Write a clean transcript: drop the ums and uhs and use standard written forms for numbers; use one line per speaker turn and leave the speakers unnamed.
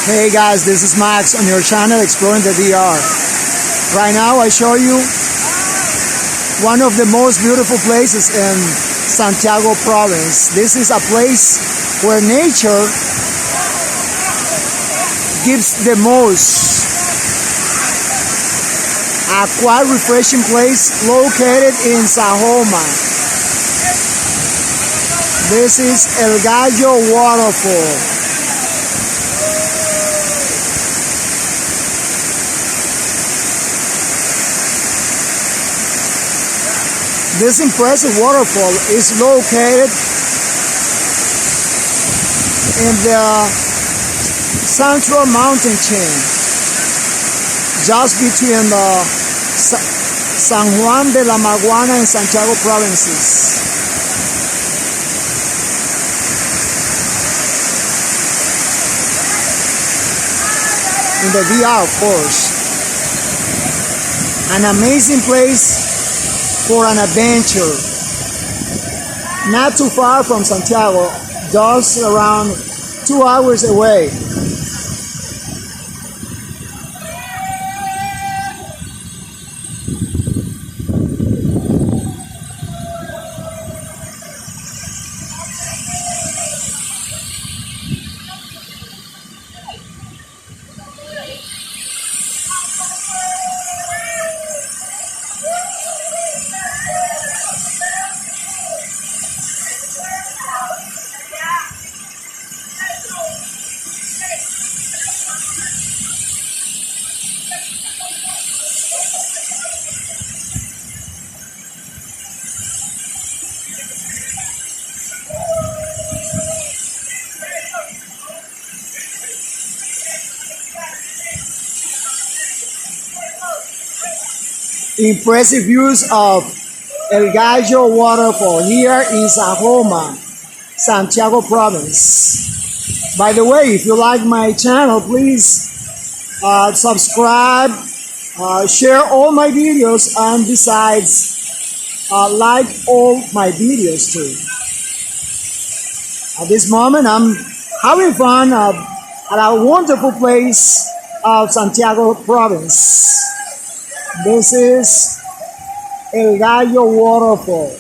Hey guys, this is Max on your channel Exploring the DR. Right now I show you one of the most beautiful places in Santiago province. This is a place where nature gives the most. A quite refreshing place located in Sajoma. This is El Gallo waterfall. This impressive waterfall is located in the Central Mountain chain, just between the San Juan de la Maguana and Santiago provinces. In the DR, of course. An amazing place for an adventure. Not too far from Santiago, just around 2 hours away. Impressive views of El Gallo waterfall here in Sajoma, Santiago province. By the way, if you like my channel, please subscribe, share all my videos, and besides, like all my videos too. At this moment, I'm having fun at a wonderful place of Santiago province. This is El Gallo waterfall.